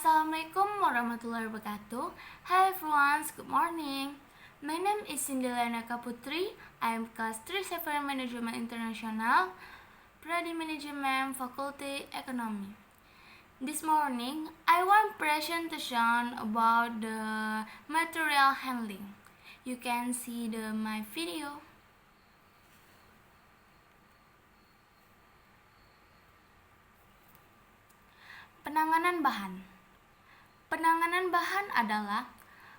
Assalamualaikum warahmatullahi wabarakatuh. Hi everyone, good morning. My name is Cinderella Kaputri. I am class 37 Management International, Pradi Management Faculty Economy. This morning, I want presentation about the material handling. You can see my video. Penanganan bahan. Penanganan bahan adalah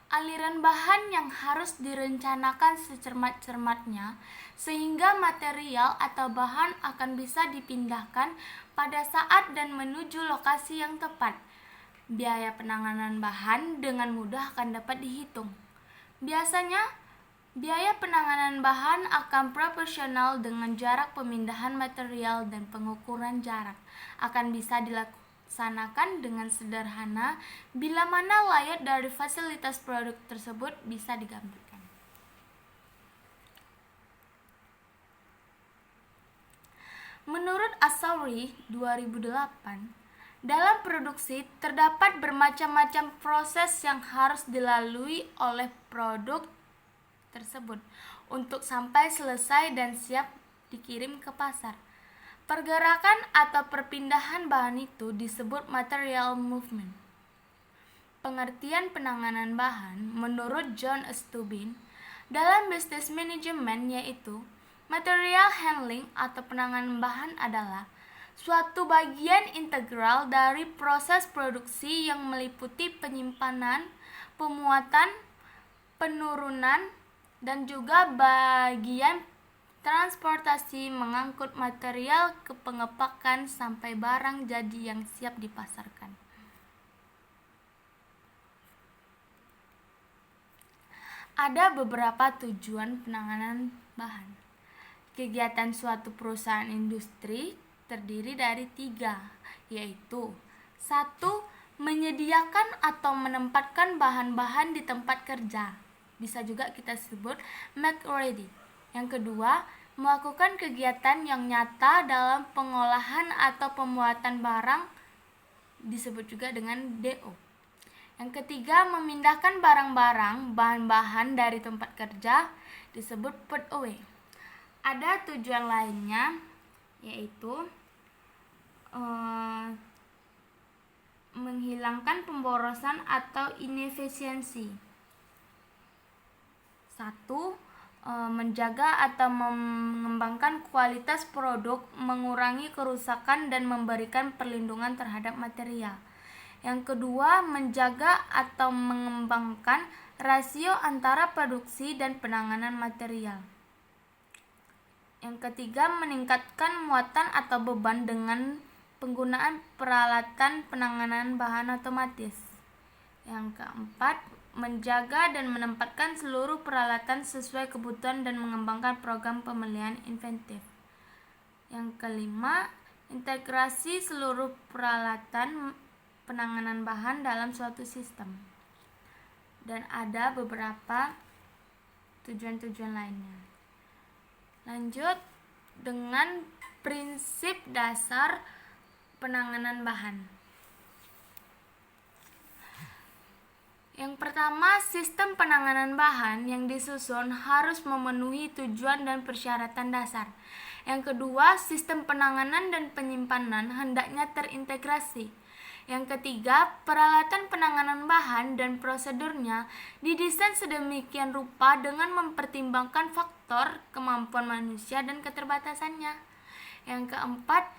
aliran bahan yang harus direncanakan secermat-cermatnya sehingga material atau bahan akan bisa dipindahkan pada saat dan menuju lokasi yang tepat. Biaya penanganan bahan dengan mudah akan dapat dihitung. Biasanya, biaya penanganan bahan akan proporsional dengan jarak pemindahan material dan pengukuran jarak akan bisa dilakukan dengan sederhana bila mana layout dari fasilitas produk tersebut bisa digambarkan. Menurut Assaoui 2008, dalam produksi terdapat bermacam-macam proses yang harus dilalui oleh produk tersebut untuk sampai selesai dan siap dikirim ke pasar. Pergerakan atau perpindahan bahan itu disebut material movement. Pengertian penanganan bahan menurut John Stubin dalam business management yaitu material handling atau penanganan bahan adalah suatu bagian integral dari proses produksi yang meliputi penyimpanan, pemuatan, penurunan, dan juga bagian transportasi mengangkut material ke pengepakan sampai barang jadi yang siap dipasarkan. Ada beberapa tujuan penanganan bahan. Kegiatan suatu perusahaan industri terdiri dari 3, yaitu 1. Menyediakan atau menempatkan bahan-bahan di tempat kerja. Bisa juga kita sebut make ready. Yang kedua, melakukan kegiatan yang nyata dalam pengolahan atau pembuatan barang disebut juga dengan DO. Yang ketiga, memindahkan barang-barang, bahan-bahan dari tempat kerja disebut put away. Ada tujuan lainnya yaitu menghilangkan pemborosan atau inefisiensi. 1. Menjaga atau mengembangkan kualitas produk, mengurangi kerusakan dan memberikan perlindungan terhadap material. Yang kedua, menjaga atau mengembangkan rasio antara produksi dan penanganan material. Yang ketiga, meningkatkan muatan atau beban dengan penggunaan peralatan penanganan bahan otomatis. Yang keempat, menjaga dan menempatkan seluruh peralatan sesuai kebutuhan dan mengembangkan program pemeliharaan inventif. Yang kelima, integrasi seluruh peralatan penanganan bahan dalam suatu sistem. Dan ada beberapa tujuan-tujuan lainnya. Lanjut dengan prinsip dasar penanganan bahan. Yang pertama, sistem penanganan bahan yang disusun harus memenuhi tujuan dan persyaratan dasar. Yang kedua, sistem penanganan dan penyimpanan hendaknya terintegrasi. Yang ketiga, peralatan penanganan bahan dan prosedurnya didesain sedemikian rupa dengan mempertimbangkan faktor kemampuan manusia dan keterbatasannya. Yang keempat,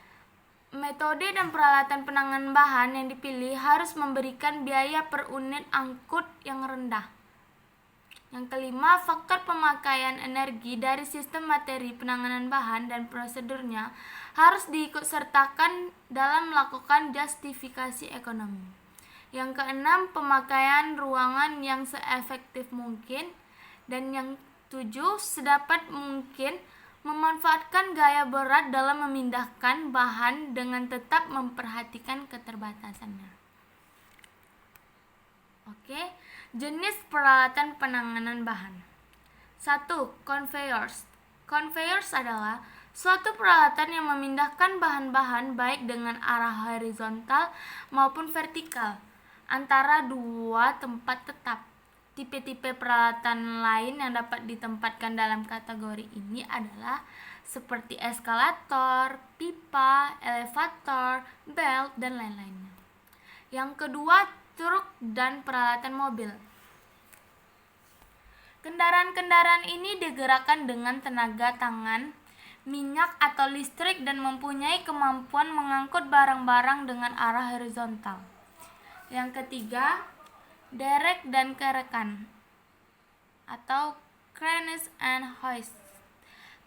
metode dan peralatan penanganan bahan yang dipilih harus memberikan biaya per unit angkut yang rendah. Yang kelima, faktor pemakaian energi dari sistem materi penanganan bahan dan prosedurnya harus diikutsertakan dalam melakukan justifikasi ekonomi. Yang keenam, pemakaian ruangan yang seefektif mungkin. Dan yang 7, sedapat mungkin memanfaatkan gaya berat dalam memindahkan bahan dengan tetap memperhatikan keterbatasannya. Oke, jenis peralatan penanganan bahan. 1. Conveyors. Conveyors adalah suatu peralatan yang memindahkan bahan-bahan baik dengan arah horizontal maupun vertikal. antara dua tempat tetap. Tipe-tipe peralatan lain yang dapat ditempatkan dalam kategori ini adalah seperti eskalator, pipa, elevator, belt, dan lain-lainnya. Yang kedua, truk dan peralatan mobil. Kendaraan-kendaraan ini digerakkan dengan tenaga tangan, minyak atau listrik dan mempunyai kemampuan mengangkut barang-barang dengan arah horizontal. Yang ketiga, derek dan kerekan atau cranes and hoist.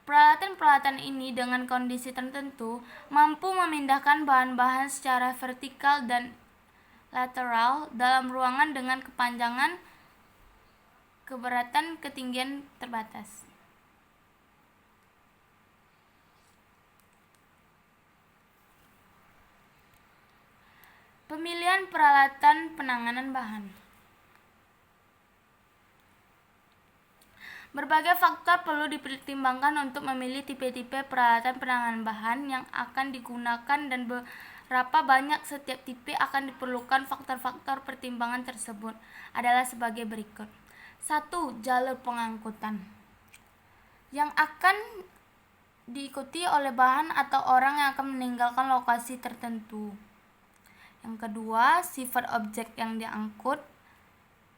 Peralatan-peralatan ini dengan kondisi tertentu mampu memindahkan bahan-bahan secara vertikal dan lateral dalam ruangan dengan kepanjangan, keberatan, ketinggian terbatas. Pemilihan peralatan penanganan bahan. Berbagai faktor perlu dipertimbangkan untuk memilih tipe-tipe peralatan penanganan bahan yang akan digunakan dan berapa banyak setiap tipe akan diperlukan. Faktor-faktor pertimbangan tersebut adalah sebagai berikut. 1. Jalur pengangkutan yang akan diikuti oleh bahan atau orang yang akan meninggalkan lokasi tertentu. Yang kedua, sifat objek yang diangkut.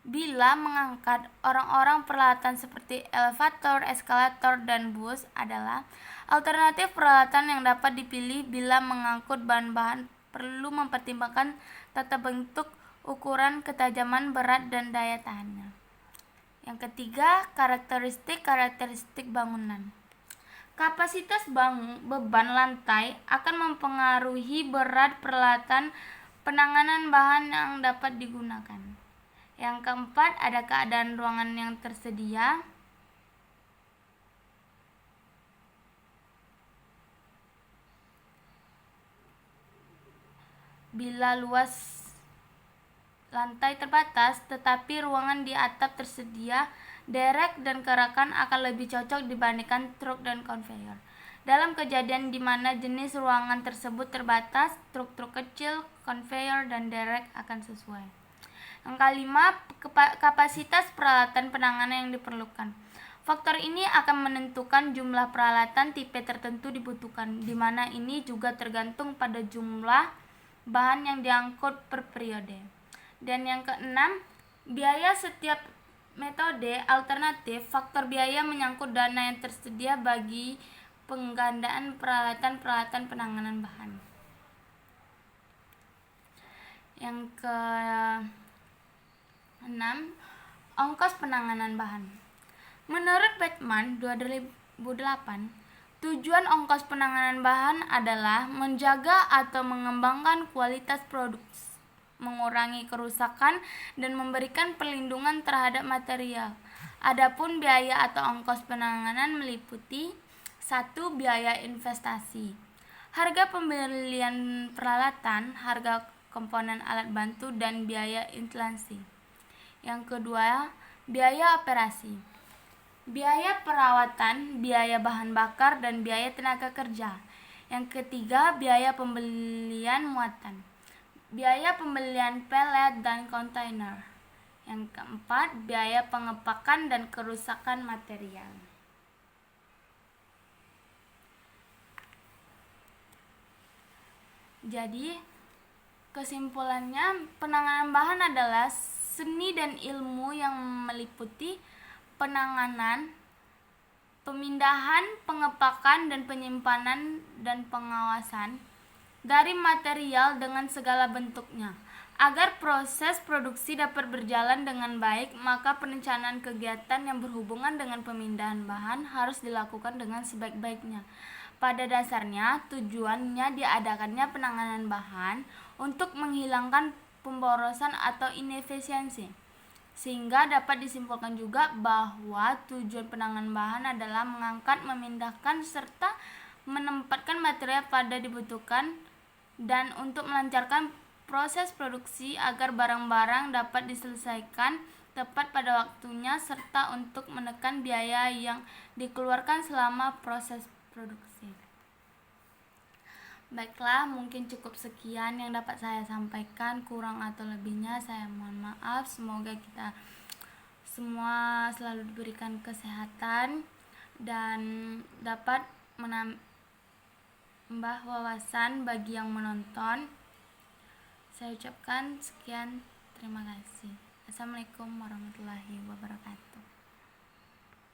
Bila mengangkat orang-orang, peralatan seperti elevator, eskalator, dan bus adalah alternatif peralatan yang dapat dipilih bila mengangkut bahan-bahan. Perlu mempertimbangkan tata bentuk, ukuran, ketajaman, berat, dan daya tahannya. Yang ketiga, karakteristik bangunan. Kapasitas beban lantai akan mempengaruhi berat peralatan penanganan bahan yang dapat digunakan. Yang keempat, ada keadaan ruangan yang tersedia. Bila luas lantai terbatas tetapi ruangan di atap tersedia, derek dan kerekan akan lebih cocok dibandingkan truk dan konveyor. Dalam kejadian di mana jenis ruangan tersebut terbatas, truk-truk kecil, konveyor, dan derek akan sesuai. Yang kelima, kapasitas peralatan penanganan yang diperlukan. Faktor ini akan menentukan jumlah peralatan tipe tertentu dibutuhkan, di mana ini juga tergantung pada jumlah bahan yang diangkut per periode. Dan yang keenam, biaya setiap metode alternatif. Faktor biaya menyangkut dana yang tersedia bagi penggandaan peralatan penanganan bahan. Yang ke-6, ongkos penanganan bahan. Menurut Batman 2008, tujuan ongkos penanganan bahan adalah menjaga atau mengembangkan kualitas produk, mengurangi kerusakan, dan memberikan perlindungan terhadap material. Adapun biaya atau ongkos penanganan meliputi 1. Biaya investasi. Harga pembelian peralatan, harga komponen alat bantu, dan biaya instalasi. Yang kedua, biaya operasi. Biaya perawatan, biaya bahan bakar, dan biaya tenaga kerja. Yang ketiga, biaya pembelian muatan. Biaya pembelian pelet dan kontainer. Yang keempat, biaya pengepakan dan kerusakan material. Jadi, kesimpulannya, penanganan bahan adalah seni dan ilmu yang meliputi penanganan, pemindahan, pengepakan, dan penyimpanan dan pengawasan dari material dengan segala bentuknya. Agar proses produksi dapat berjalan dengan baik, maka perencanaan kegiatan yang berhubungan dengan pemindahan bahan harus dilakukan dengan sebaik-baiknya. Pada dasarnya, tujuannya diadakannya penanganan bahan untuk menghilangkan pemborosan atau inefisiensi. Sehingga dapat disimpulkan juga bahwa tujuan penanganan bahan adalah mengangkat, memindahkan, serta menempatkan material pada dibutuhkan dan untuk melancarkan proses produksi agar barang-barang dapat diselesaikan tepat pada waktunya serta untuk menekan biaya yang dikeluarkan selama proses produksi. Baiklah, mungkin cukup sekian yang dapat saya sampaikan. Kurang atau lebihnya saya mohon maaf. Semoga kita semua selalu diberikan kesehatan dan dapat menambah wawasan bagi yang menonton. Saya ucapkan sekian, terima kasih. Assalamualaikum warahmatullahi wabarakatuh.